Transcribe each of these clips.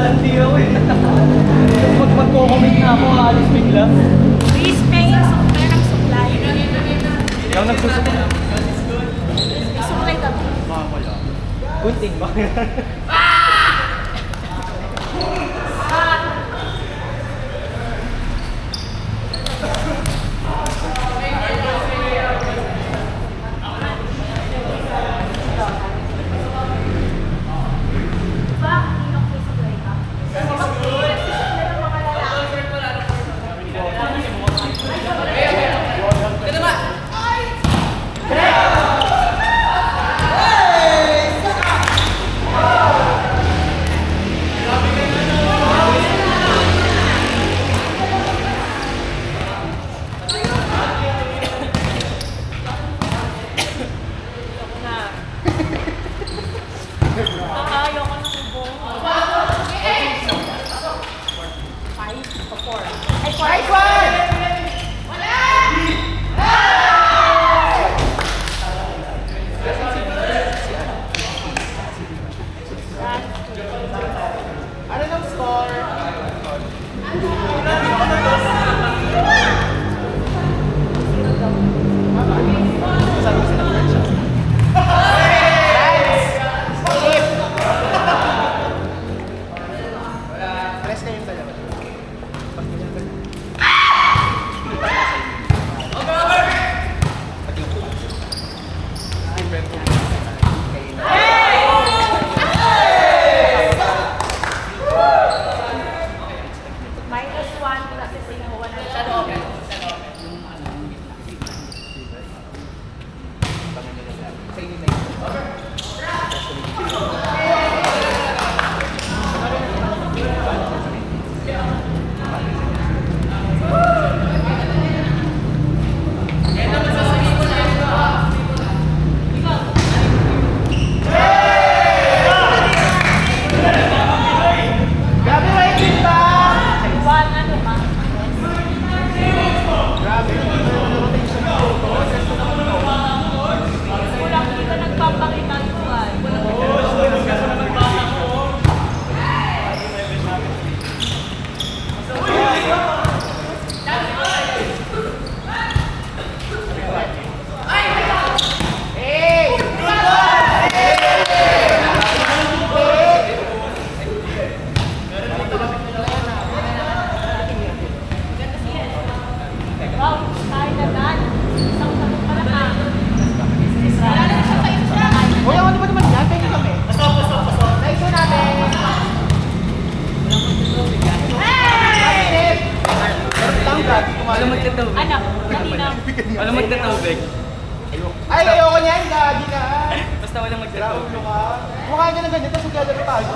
naglalandi ako eh. Magko-comment na ako, alis bigla. Please pay yung perang supply. Ikaw nagsusupply. Supply ka ba? Wala. Kunting ba? Alam magtatubig. Ay, ayoko niyan, gagi ka. Basta walang magtatubig. Mukha niya na ganyan, tapos together tayo.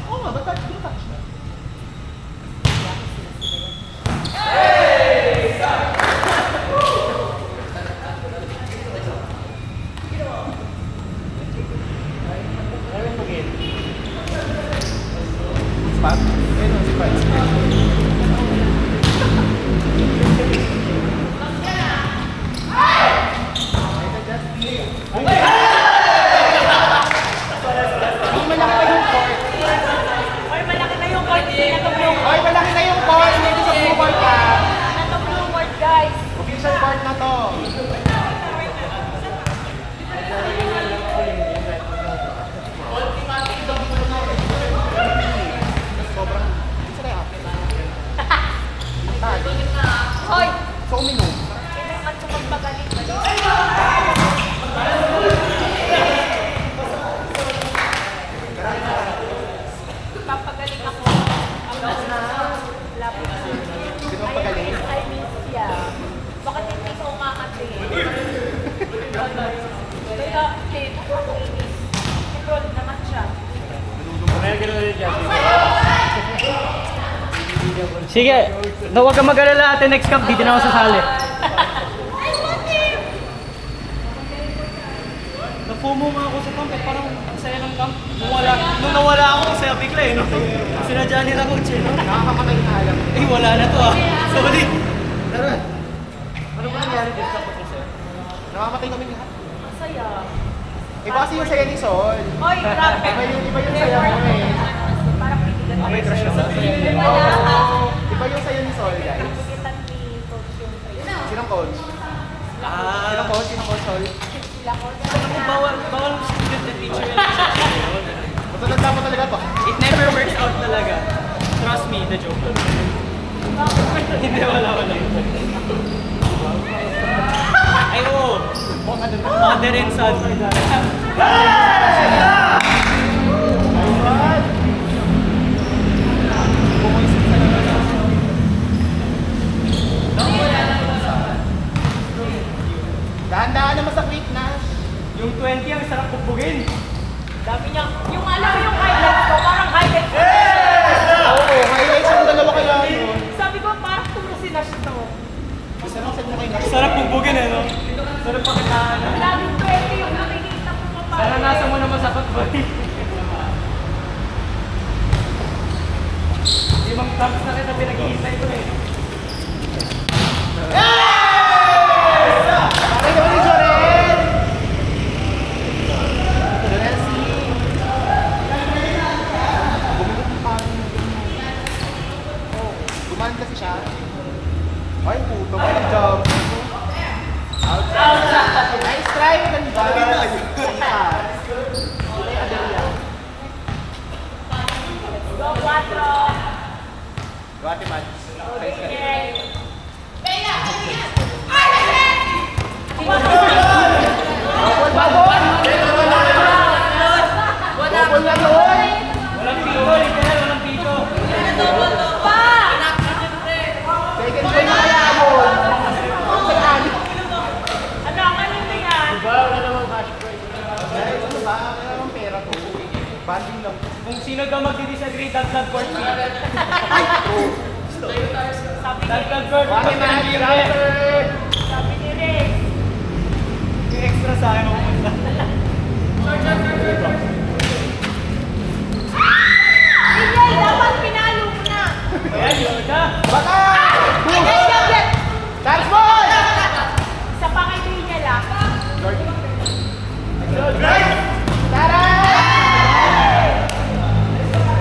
Oo nga, ba't tayo touch na? Spot? Ayun, spot. So, uminom. Kailangan ko magpagaling. Papagaling ako. Hanggang na lapit na. Sino ang pagaling? I miss ya. Bakit hindi ka umakati? Kaya, control naman siya. Sige, huwag kang mag-alala ate, next camp, di din ako sasali. Na-FOMO nga ako sa camp, parang ang saya ng camp. Nung nawala ako, ang saya bigla eh, no? Sinadya ni Rakuchi, no? Nakakamatay na alam. Eh, wala na to ah. Sorry. Tara. Ano ba nangyari dito sa pagkasa? Nakamatay kami lahat. Masaya. Iba kasi yung saya ni Sol. Hoy, grabe. Iba yung saya mo eh. Parang pinigan May crush ka ba? Iba yung saya ni Sol, guys. Pinigitan ni Coach yung trainer. Sinong coach? Ah, Sinong coach? Sinong coach, Sol? Sila Coach. bawal student and teacher relationship yun. Matanda mo talaga to. It never works out talaga. Trust me, the joke. Hindi, wala. Ay, oo. Mother and son. Dahan-dahan naman sa quick na. Yung 20 ang sarap pugbugin. Dami niya. Yung alam mo yung highlights ko, parang highlights ko. Oo, highlights yung dalawa kaya yun. Sabi ko, parang tumusin na siya to. Gusto nang set mo kay Nas. Sarap pugbugin eh, no? Sarap pakitaan. Laging 20 yung nakikita ko pa parang. Naranasan mo naman sa football. Limang taps na kita pinag-iintay ko eh. Pare naman ni Jorel! Jorel C. Bumigit ng parang gumaan kasi siya. Ay, puto. Ay, job. Outside. Nice try. Ganda. Ay, Adelia. Go, 4. Guwate man. Double na yun! Walang pito, literal, walang pito. Second try na kaya yun. Second. Wala namang cash prize. Ano ba? Wala namang pera to. Banding lang. Kung sino ka magdi-disagree, dagdag court fee. Dagdag court fee. Guwate man, driver! Sabi ni Rex. Yung extra sa akin, mapupunta. Tingay, dapat pinalo mo na. Ayan, yun ka. Baka! Yan. Dance ball! Sa pakinggan niya lang. Tara!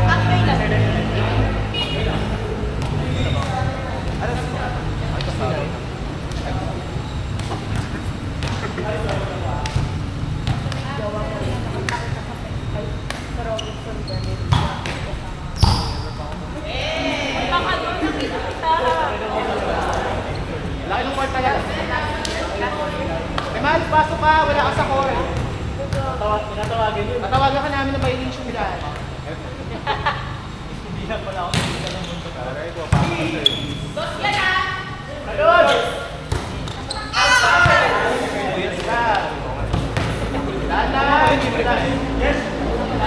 Akbay lang. Baka doon nakikita. Laki ng court kaya. Mahal, pasok ka. Wala ka sa court. Pinatawagin yun. Matawagan ka namin ng violation dyan. Hindi na pala ako nakita ng mundo. Dos yan ah. Ayun! Dalan! Yes!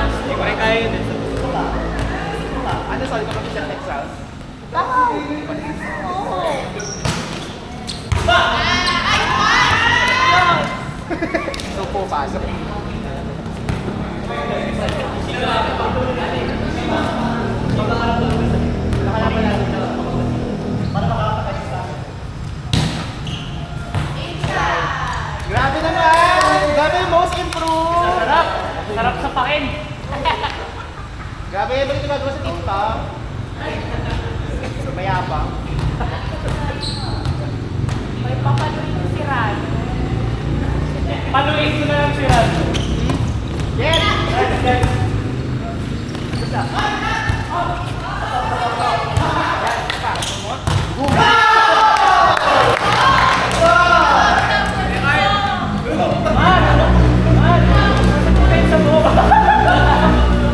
Hindi ko rin kaya yun eh. Ano, sorry ka mag-share next round? Oo. So po, pasok. Nakalaban natin na. Para makakapatay sa grabe naman! Grabe, most improved! Sarap! Sarap sa pakin! Grabe, ba ito gagawa sa TikTok? Mayabang. May papaluin ko si Ran. Paluin ko na lang si Ran. Yes!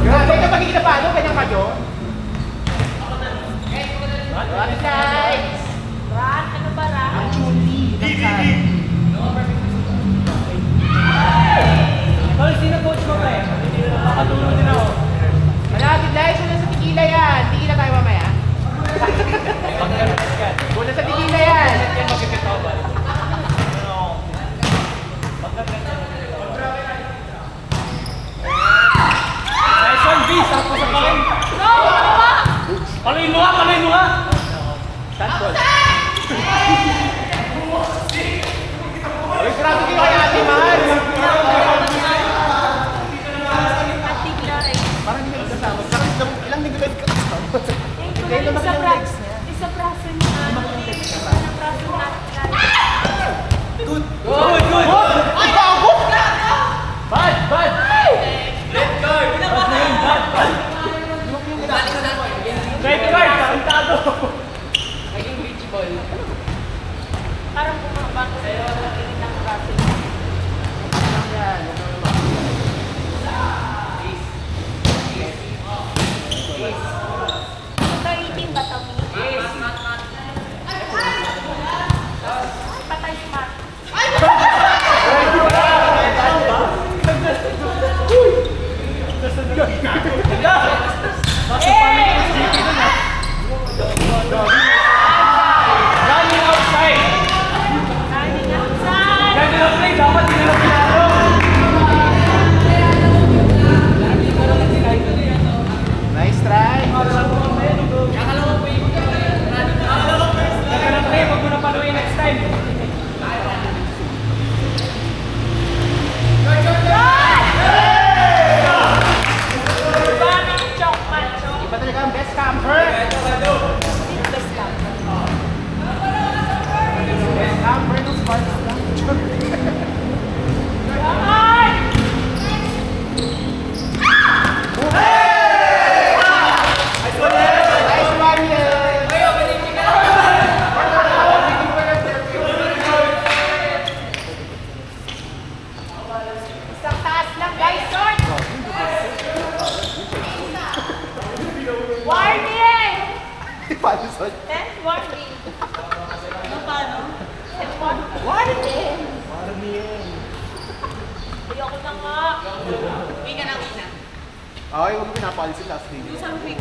Grabe, kapag hindi na paano, kanyang kadyo. What guys? Ran, ano ba Ran? Ang chuli. Basta pa rin yung SGP dun ah. Running outside! Running outside! Ganyan ang play, dapat hindi na pinaro. Nice try. Ganyan ang play, wag mo na paluin next time. Running choke macho. Iba talaga ang best camper. Best lang. Best camper ng Sparks lang. Ay! Nice one, yeah. Isang taas lang, guys. Short! Warning! Paano, Sol? 10 warning. Ano paano? 10 warning. Ayoko na nga. Uwi ka na, uwi na. Okay, huwag mo pinapalisin last game. Do something.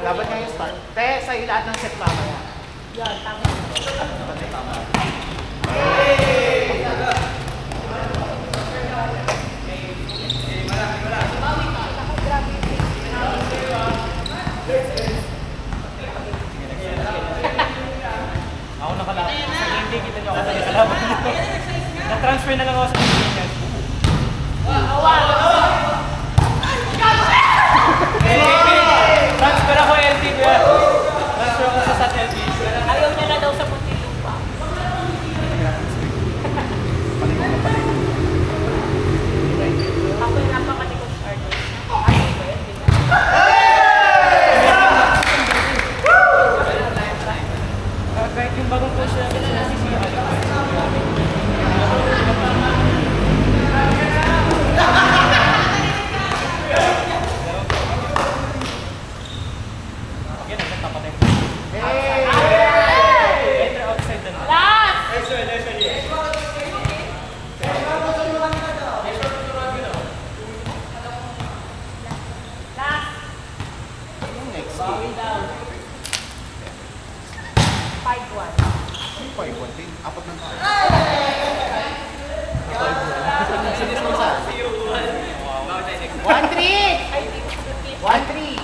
Dapat nga yung start. Te, sa'yo lahat ng set mamaya. Yan, tama. Ako nakalaban. Sa game day, kita nyo ako sa nakalaban. Na-transfer na lang ako sa Pilipinas. Transfer ako LT kuya. Transfer ako sa SAT LT. Ayaw niya na daw sa Muntinlupa. Ako yung napakalikot sa Arnold. Ay, ba yan? Kahit yung bagong coach na nasisiyahan. Again, nagtatapat na yung better outside than Last! Last! Yung next game. 5-1. 5-1 din. Apat ng tayo. One three! Ay, di ko sabihin. 1-3!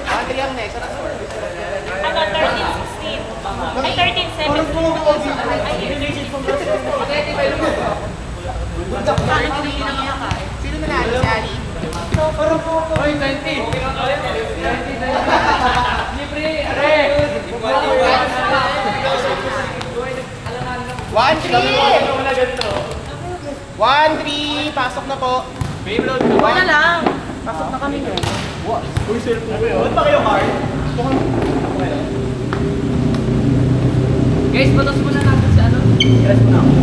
Ah, 1-3 ang next. Ano score? ano, 13-16. Ay, 13-17. Ay, 13-16. Sino nanalo si Ali? Oy, 20! Libre! Are! 1-3! 1-3! Pasok na po. Wala lang. Pasok na kami ngayon. Ba't ba kayo hard? Guys, batas muna natin si ano? Yes mo na ako.